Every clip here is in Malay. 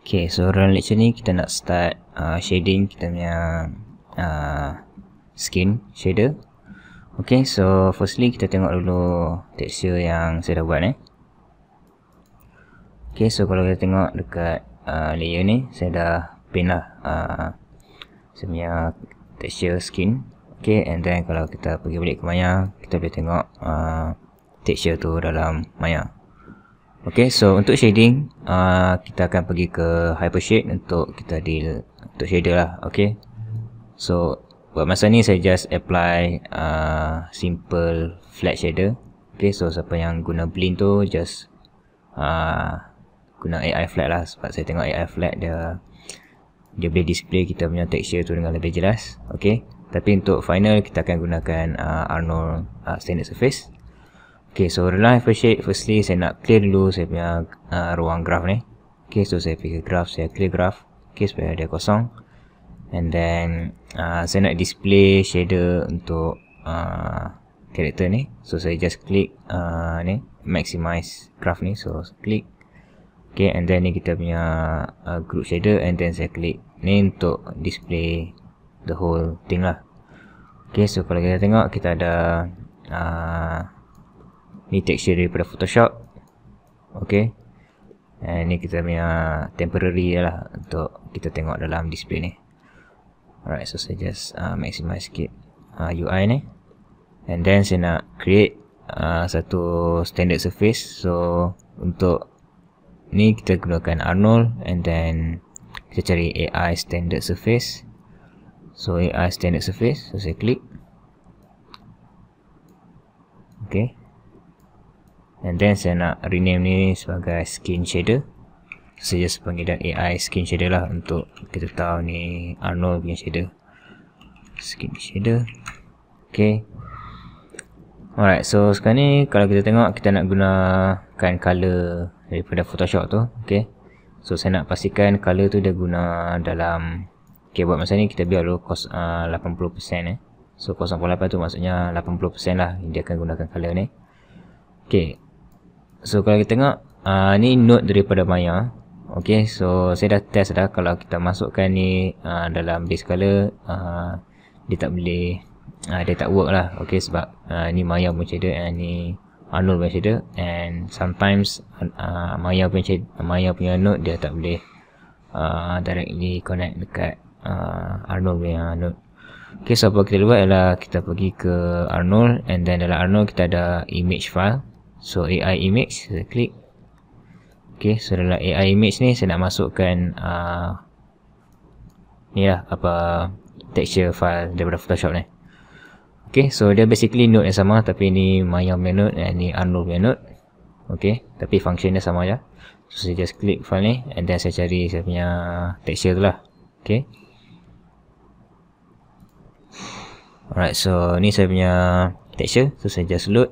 Okay, so dalam lecture ni kita nak start shading kita punya skin shader. Okay, so firstly kita tengok dulu texture yang saya dah buat Okay, so kalau kita tengok dekat layer ni, saya dah paint lah saya punya texture skin. Okay, and then kalau kita pergi balik ke Maya, kita boleh tengok texture tu dalam Maya. Okay, so untuk shading kita akan pergi ke Hypershade untuk kita deal untuk shader lah. Okay, so buat masa ni saya just apply simple flat shader. Okay, so siapa yang guna blend tu just guna AI flat lah, sebab saya tengok AI flat dia boleh display kita punya texture tu dengan lebih jelas. Okay, tapi untuk final kita akan gunakan Arnold standard surface. Okay, so dalam Hypershade, firstly saya nak clear dulu saya punya ruang graph ni. Okay, so saya pergi ke graph, saya clear graph. Okay, supaya dia kosong. And then saya nak display shader untuk character ni. So saya just klik ni, maximize graph ni. So klik. Okay, and then ni kita punya group shader, and then saya klik ni untuk display the whole thing lah. Okay, so kalau kita tengok kita ada ni texture daripada Photoshop. Okay, and ni kita punya temporary lah untuk kita tengok dalam display ni. Alright, so saya just maximize sikit UI ni. And then saya nak create satu standard surface. So untuk ni kita gunakan Arnold, and then kita cari AI standard surface. So AI standard surface, so saya klik. Okay, and then saya nak rename ni sebagai skin shader. Saya just panggil dia AI skin shader lah, untuk kita tahu ni Arnold punya shader, skin shader. Okay, alright, so sekarang ni kalau kita tengok kita nak gunakan color daripada Photoshop tu. Okay, so saya nak pastikan color tu dia guna dalam, okay, buat masa ni kita biar dulu 80% So 0.8 tu maksudnya 80% lah dia akan gunakan color ni. Okay, so kalau kita tengok ni node daripada Maya. Okay, so saya dah test dah, kalau kita masukkan ni dalam base color, dia tak boleh, dia tak work lah. Okay, sebab ni Maya punya shader and ni Arnold punya shader, and sometimes Maya punya node dia tak boleh directly connect dekat Arnold punya node. Okay, so apa kita buat ialah kita pergi ke Arnold, and then dalam Arnold kita ada image file. So AI image, saya klik. Okay, so dalam AI image ni saya nak masukkan ni lah, texture file daripada Photoshop ni. Okay, so dia basically node yang sama, tapi ni Maya punya node dan ni Arnold punya node. Okay, tapi function dia sama je. So saya just klik file ni, and then saya cari saya punya texture tu lah. Okay, alright, so ni saya punya texture. So saya just load.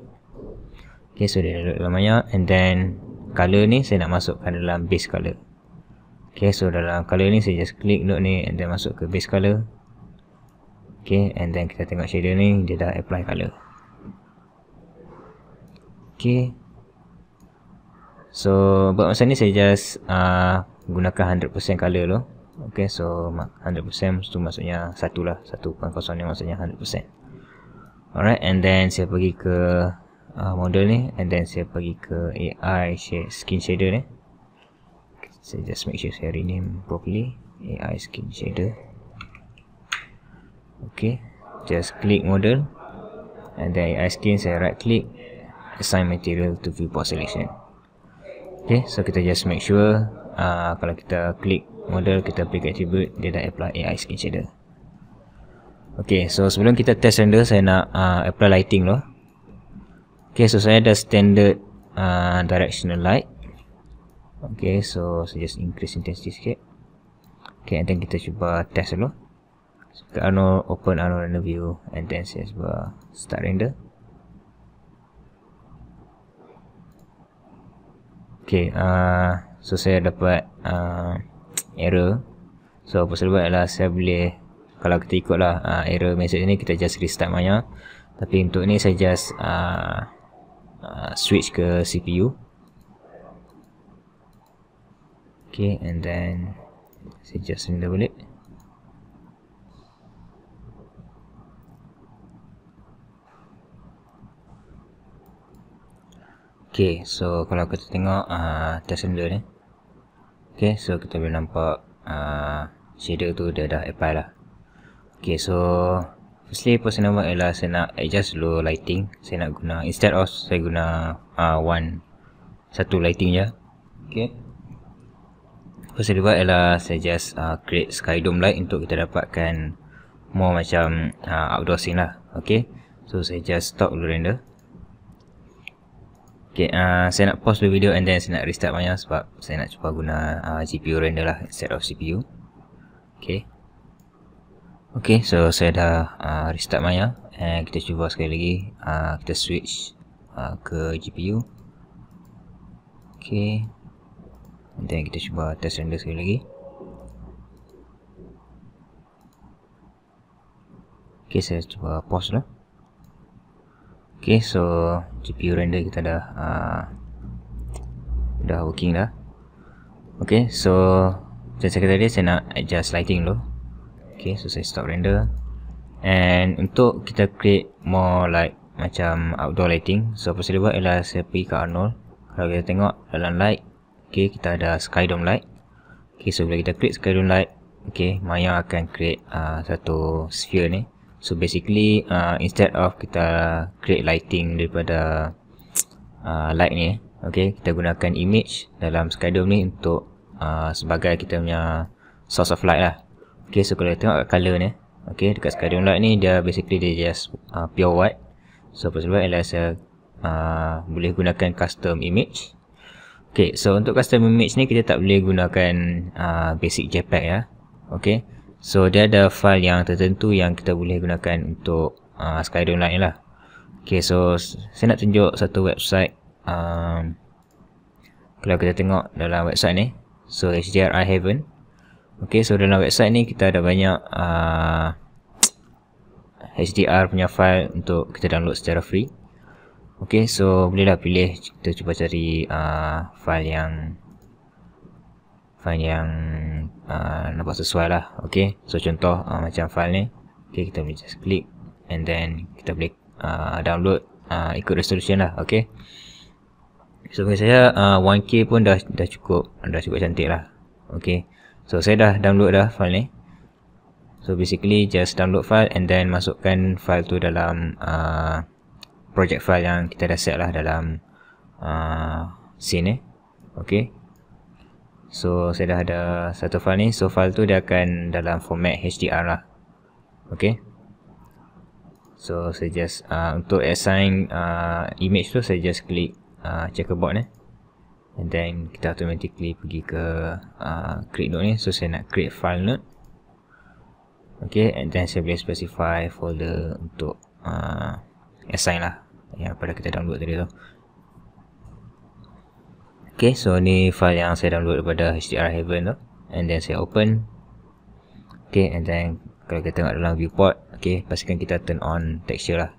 Okay, so dia load dalam Maya, and then color ni saya nak masukkan dalam base color. Okay, so dalam color ni saya just klik node ni, and then masuk ke base color. Okay, and then kita tengok shader ni dia dah apply color. Okay, so buat masa ni saya just gunakan 100% color tu. Okay, so 100% tu maksudnya 1 lah, 1.0 ni maksudnya 100%. Alright, and then saya pergi ke model ni, and then saya pergi ke AI skin shader ni. Saya just make sure saya rename properly, AI skin shader. Okay, just click model, and then AI skin, saya right click, assign material to viewport selection. Okay, so kita just make sure kalau kita klik model, kita pilih attribute, dia dah apply AI skin shader. Okay, so sebelum kita test render, saya nak apply lighting loh. Okay, so saya ada standard directional light. Okay, so saya just increase intensity sikit. Okay, and then kita cuba test dulu. So, Arnold, open Arnold render view, and then saya cuba start render. Okay, so saya dapat error. So apa saya buat adalah saya boleh, kalau kita ikut lah error message ni, kita just restart Maya. Tapi untuk ni saya just switch ke CPU. Okay, and then saya just render balik. Okay, so kalau kita tengok test render ni, okay, so kita boleh nampak shader tu dia dah apply lah. Okay, so firstly apa saya nak buat ialah saya nak adjust dulu lighting. Saya nak guna, instead of saya guna satu lighting je. Okay, apa saya buat ialah saya just create sky dome light untuk kita dapatkan more macam outdoor scene lah. Okay, so saya just stop dulu render. Okay, saya nak pause dulu video and then saya nak restart Maya sebab saya nak cuba guna GPU render lah instead of CPU. Okay, okay, so saya dah restart Maya and kita cuba sekali lagi. Kita switch ke GPU. Okay, and then kita cuba test render sekali lagi. Okay, saya cuba pause dulu. Okay, so GPU render kita dah working dah. Okay, so macam saya kata tadi, saya nak adjust lighting dulu. Okay, so saya stop render. And untuk kita create more like macam outdoor lighting, so apa saya buat ialah saya pergi ke Arnold. Kalau kita tengok dalam light, okay, kita ada sky dome light. Okay, so bila kita create sky dome light, okay, Maya akan create satu sphere ni. So basically instead of kita create lighting daripada light ni, okay, kita gunakan image dalam sky dome ni untuk sebagai kita punya source of light lah. Okay, so kalau kita tengok kat color ni, okay, dekat sky dome light ni dia basically dia just pure white. So apa sebab ialah saya boleh gunakan custom image. Okay, so untuk custom image ni kita tak boleh gunakan basic JPEG ya. Okay, so dia ada file yang tertentu yang kita boleh gunakan untuk sky dome light ni lah. Okay, so saya nak tunjuk satu website. Kalau kita tengok dalam website ni, so HDRI Heaven. Okay, so dalam website ni kita ada banyak HDR punya file untuk kita download secara free. Okay, so bolehlah pilih, kita cuba cari file yang nampak sesuai lah. Okay, so contoh macam file ni, okay, kita boleh just klik and then kita boleh download ikut resolution lah. Okay, so bagi saya 1K pun dah cukup cantik lah. Okay, so saya dah download dah file ni. So basically just download file and then masukkan file tu dalam project file yang kita dah set lah dalam scene ni. Okay, so saya dah ada satu file ni. So file tu dia akan dalam format HDR lah. Okay, so saya just untuk assign image tu saya just klik checkerboard ni and then kita automatically pergi ke create node ni. So saya nak create file node. Okay, and then saya boleh specify folder untuk assign lah yang pada kita download tadi tu. Okay, so ni file yang saya download daripada HDR Heaven tu, and then saya open. Okay, and then kalau kita tengok dalam viewport, okay, pastikan kita turn on texture lah.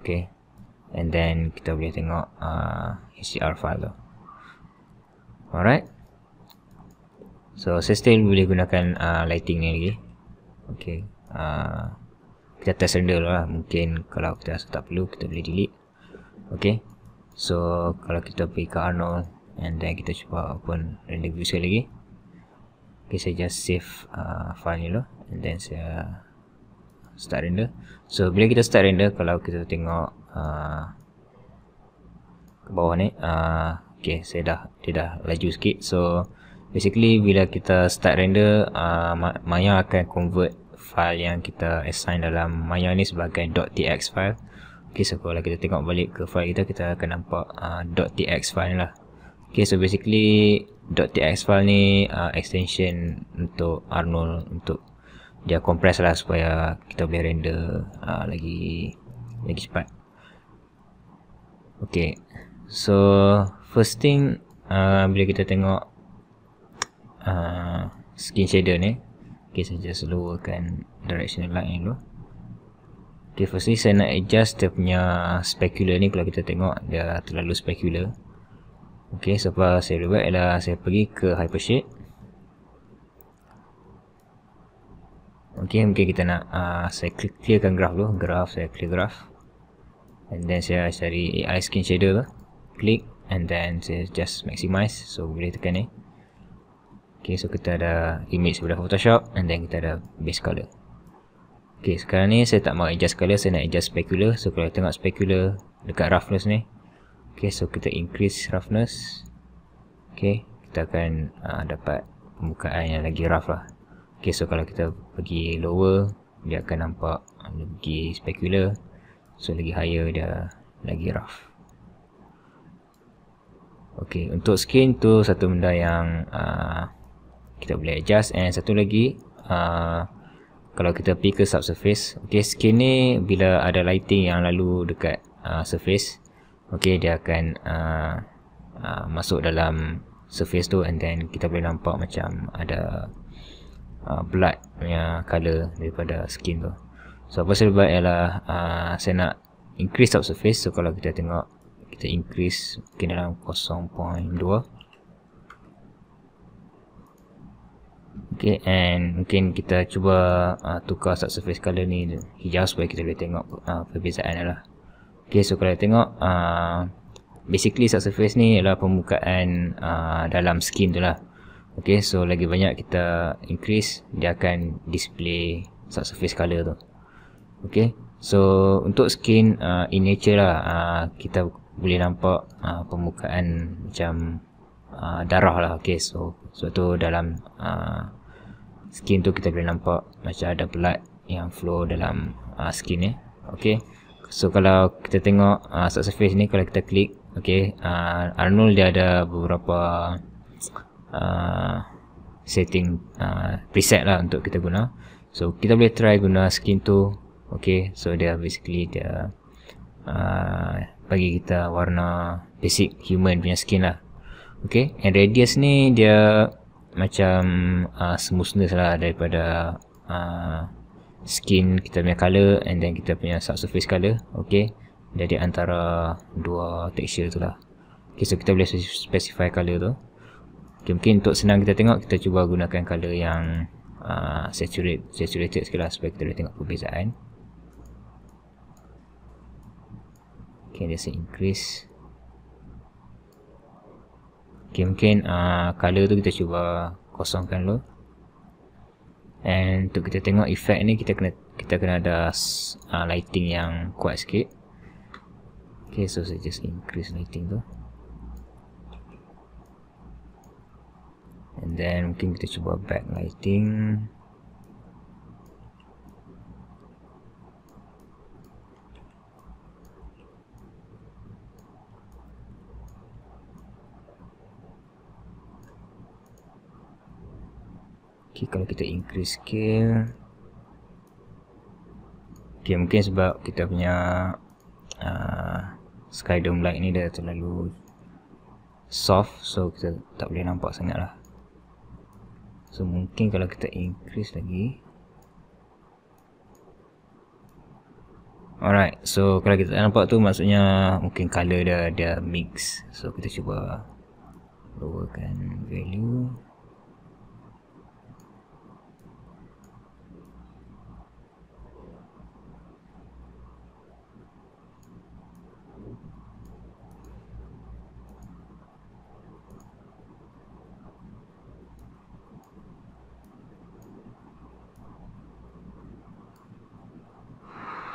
Okay, and then kita boleh tengok HDR file tu. Alright, so saya still boleh gunakan lighting ni lagi. Okay, kita test render dulu lah. Mungkin kalau kita rasa tak perlu, kita boleh delete. Okay, so kalau kita pergi ke Arnold and then kita cuba open render view sekali lagi. Okay, saya just save file ni dulu and then saya start render. So bila kita start render, kalau kita tengok ke bawah ni, okay, dia dah laju sikit. So basically bila kita start render, Maya akan convert file yang kita assign dalam Maya ni sebagai .tx file. Okay, so kalau kita tengok balik ke file kita akan nampak .tx file ni lah. Okay, so basically .tx file ni extension untuk Arnold, untuk dia compress lah supaya kita boleh render lagi cepat. Okay, so first thing, bila kita tengok skin shader ni, okay, saya just lowerkan directional light ni dulu. Okay, firstly saya nak adjust dia punya specular ni. Kalau kita tengok dia terlalu specular. Okay, so apa saya buat ialah saya pergi ke Hypershade. Okay, mungkin kita nak saya clearkan graph dulu. Saya clear graph. And then saya cari AI skin shader tu. Klik. And then saya just maximize. So boleh tekan ni. Okay, so kita ada image sebelah Photoshop. And then kita ada base color. Okay, sekarang ni saya tak mau adjust color. Saya nak adjust specular. So kalau tengok specular dekat roughness ni. Okay, so kita increase roughness. Okay, kita akan dapat pembukaan yang lagi rough lah. Okay, so kalau kita pergi lower, dia akan nampak lagi specular. So lagi higher dia lagi rough. Okay, untuk skin tu satu benda yang kita boleh adjust. And satu lagi, kalau kita pergi ke subsurface, okay, skin ni bila ada lighting yang lalu dekat surface, okay, dia akan masuk dalam surface tu. And then kita boleh nampak macam ada blood punya colour daripada skin tu. So apa saya buat ialah saya nak increase subsurface. So kalau kita tengok, kita increase mungkin dalam 0.2. Okay, and mungkin kita cuba tukar subsurface colour ni hijau supaya kita boleh tengok perbezaan lah. Okay, so kalau tengok basically subsurface ni ialah pembukaan dalam skin tu lah. Okay, so lagi banyak kita increase, dia akan display subsurface color tu. Okay, so untuk skin in nature lah, kita boleh nampak pembukaan macam darah lah. Okay, so tu dalam skin tu kita boleh nampak macam ada blood yang flow dalam skin ni. Okay, so kalau kita tengok subsurface ni, kalau kita klik, okay, Arnold dia ada beberapa setting preset lah untuk kita guna. So kita boleh try guna skin tu. Okay, so dia basically dia bagi kita warna basic human punya skin lah. Okay, and radius ni dia macam smoothness lah daripada skin kita punya color and then kita punya subsurface color. Okay, jadi antara dua texture tu lah. Okay, so kita boleh specify color tu. Okay, mungkin untuk senang kita tengok, kita cuba gunakan color yang saturated sikit lah supaya kita boleh tengok perbezaan. Okay, dia saya increase. Okay, mungkin color tu kita cuba kosongkan dulu. And untuk kita tengok effect ni, kita kena ada lighting yang kuat sikit. Okay, so saya just increase lighting tu. And then mungkin kita cuba backlighting. Okay, kalau kita increase scale. Okay, mungkin sebab kita punya sky dome light ni dah terlalu soft, so kita tak boleh nampak sangat lah. So mungkin kalau kita increase lagi. Alright, so kalau kita nampak tu maksudnya mungkin color dia mix. So kita cuba lowerkan value.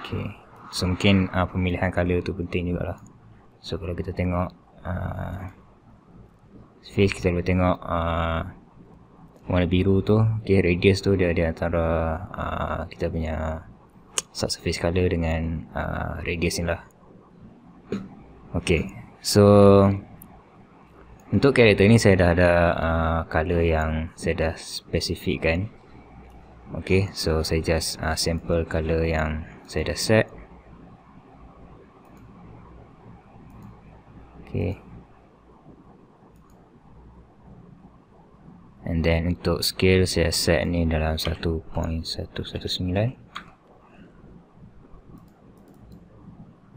Okay, so mungkin pemilihan color tu penting jugalah. So kalau kita tengok face, kita boleh tengok warna biru tu. Okay, radius tu dia ada antara kita punya subsurface color dengan radius ni lah. Okay, so untuk karakter ni saya dah ada color yang saya dah spesifikkan. Okay, so saya just sample color yang saya dah set. Okay, and then untuk scale saya set ni dalam 1.119.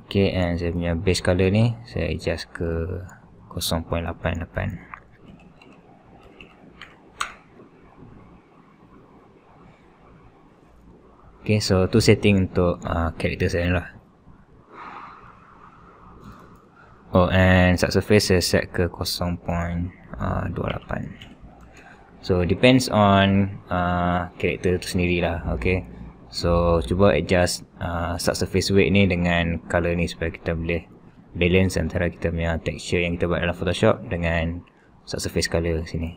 Okay, and saya punya base color ni saya adjust ke 0.88. Okay, so tu setting untuk karakter saya lah. Oh, and subsurface saya set ke 0.28. So depends on karakter tu sendiri lah. Okay, so cuba adjust subsurface weight ni dengan color ni supaya kita boleh balance antara kita punya texture yang kita buat dalam Photoshop dengan subsurface color sini.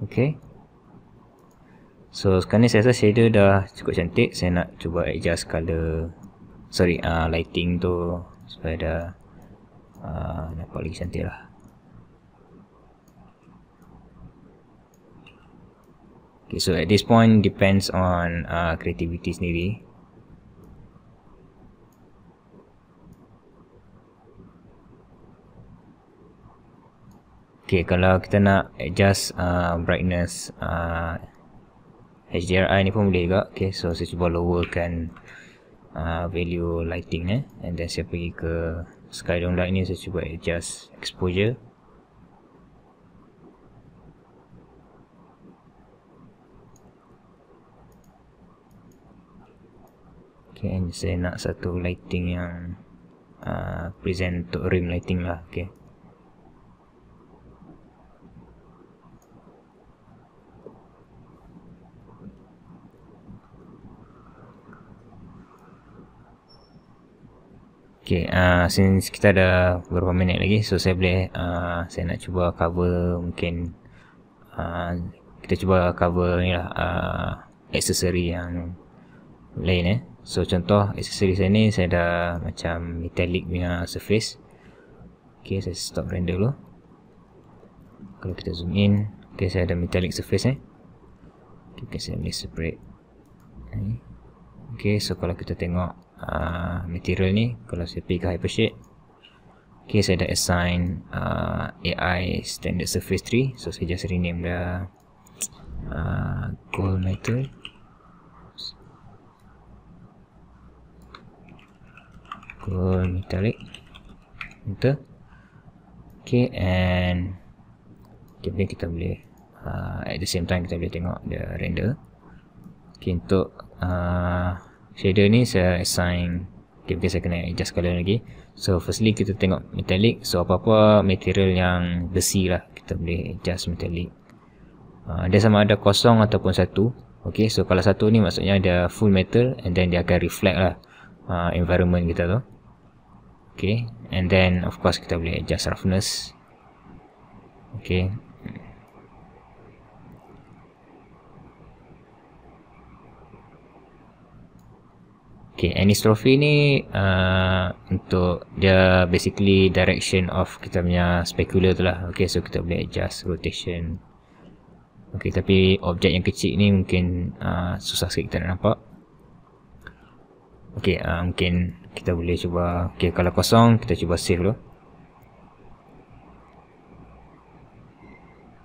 Okay, so sekarang ni saya rasa shader dah cukup cantik. Saya nak cuba adjust color, lighting tu supaya dah nampak lagi cantik lah. Okay, so at this point depends on creativity sendiri. Okay, kalau kita nak adjust brightness HDRI ni pun boleh juga. Okay, so saya cuba lowerkan value lighting and then saya pergi ke sky dome light ni, saya cuba adjust exposure. Okay, and saya nak satu lighting yang present untuk rim lighting lah. Okay, okay, since kita ada beberapa minit lagi, so saya boleh saya nak cuba cover, mungkin kita cuba cover ni lah aksesori yang lain So contoh aksesori saya ni, saya ada macam metallic punya surface. Okay, saya stop render dulu. Kalau kita zoom in, okay, saya ada metallic surface okay, saya boleh separate. Okay, so kalau kita tengok material ni, kalau saya pergi ke Hypershade, okay, saya dah assign AI standard surface tree. So saya just rename dia gold metal. Gold metallic. Enter. Okay, and kemudian kita boleh at the same time kita boleh tengok dia render. Okay, untuk shader ni saya assign, okay, mungkin saya kena adjust color lagi. So firstly kita tengok metallic. So apa-apa material yang besi lah, kita boleh adjust metallic. Dia sama ada kosong ataupun 1. Okay, so kalau 1 ni maksudnya dia full metal, and then dia akan reflect lah environment kita tu. Okay, and then of course kita boleh adjust roughness. Okay, okay, anisotropy ni untuk dia basically direction of kita punya specular tu lah. Okay, so kita boleh adjust rotation. Okay, tapi objek yang kecil ni mungkin susah sikit kita nak nampak. Okay, mungkin kita boleh cuba, okay, kalau kosong kita cuba save dulu.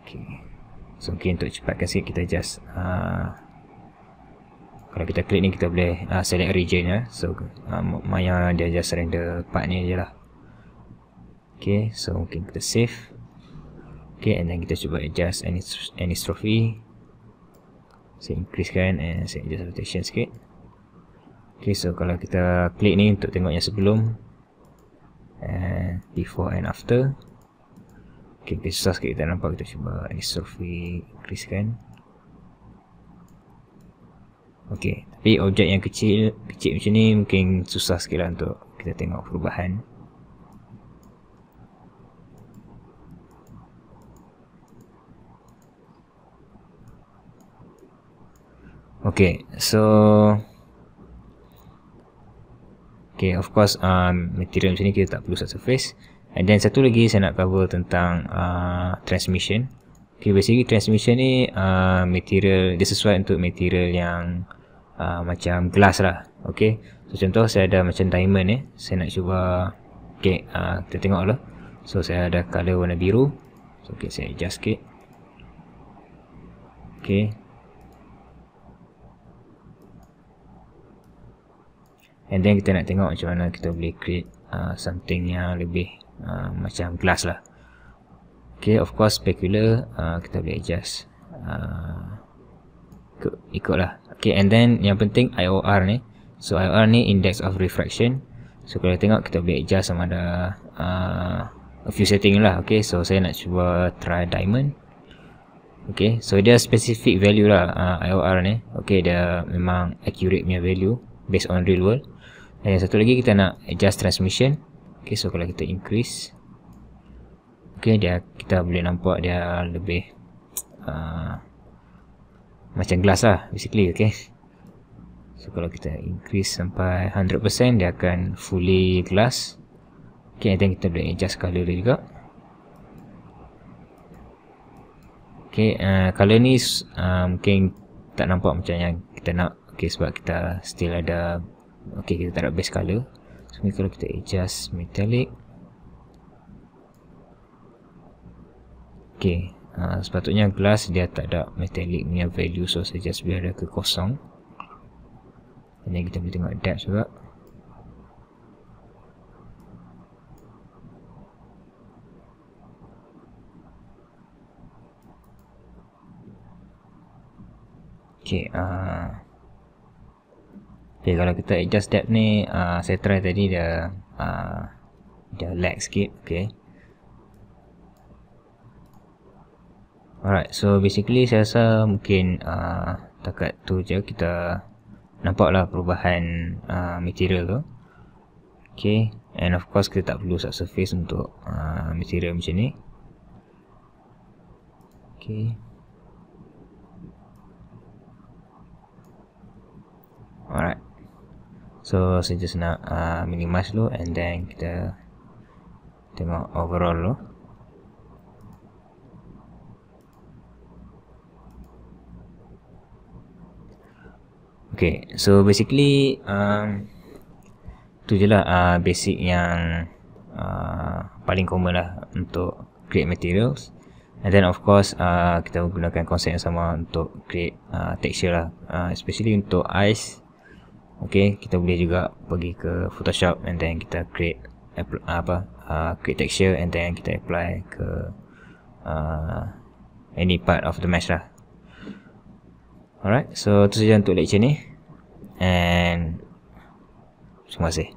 Okay, so mungkin untuk cepatkan sikit kita just kalau kita klik ni kita boleh select region So Maya dia just render part ni je lah. Okay, so mungkin kita save. Okay, and then kita cuba adjust anisotropy. Saya increasekan and saya adjust rotation sikit. Okay, so kalau kita klik ni untuk tengok yang sebelum before and after. Okay, susah sikit kita nampak. Kita cuba anisotropy increasekan. Okay, tapi objek yang kecil macam ni mungkin susah sikit lah untuk kita tengok perubahan. Okay, so okay, of course material macam ni kita tak perlu subsurface. And then satu lagi saya nak cover tentang transmission. Okay, basically transmission ni material, dia sesuai untuk material yang macam glass lah. Okay, so contoh saya ada macam diamond saya nak cuba. Okay, kita tengok dulu. So saya ada color warna biru. So okay, saya adjust sikit. Okay, and then kita nak tengok macam mana kita boleh create something yang lebih macam glass lah. Okay, of course specular kita boleh adjust ikut lah. Okay, and then yang penting IOR ni. So IOR ni index of refraction. So kalau tengok kita boleh adjust sama ada a few setting lah. Okay, so saya nak cuba try diamond. Okay, so dia specific value lah IOR ni. Okay, dia memang accurate punya value based on real world. Dan yang satu lagi kita nak adjust transmission. Okay, so kalau kita increase, okay, kita boleh nampak dia lebih macam glass lah basically. Okay, so kalau kita increase sampai 100% dia akan fully glass. Okay, dan kita boleh adjust color dia juga. Okay, color ni mungkin tak nampak macam yang kita nak. Okay, sebab kita still ada, okay, kita tak ada base color. So ni kalau kita adjust metallic, okay, sepatutnya glass dia tak ada metallic punya value. So saya just biar dia ke kosong. Dan kita boleh tengok depth juga. Okay, okay, kalau kita adjust depth ni, saya try tadi dia lag sikit. Okay, alright, so basically saya rasa mungkin takat tu je kita nampaklah perubahan material tu. Okay, and of course kita tak perlu subsurface untuk material macam ni. Okay, alright, so saya just nak minimize dulu, and then kita tengok overall dulu. Okay, so basically tu je lah basic yang paling common lah untuk create materials. And then of course kita gunakan konsep yang sama untuk create texture lah, especially untuk ice. Okay, kita boleh juga pergi ke Photoshop and then kita create create texture, and then kita apply ke any part of the mesh lah. Alright, so itu saja untuk lecture ni, and terima kasih.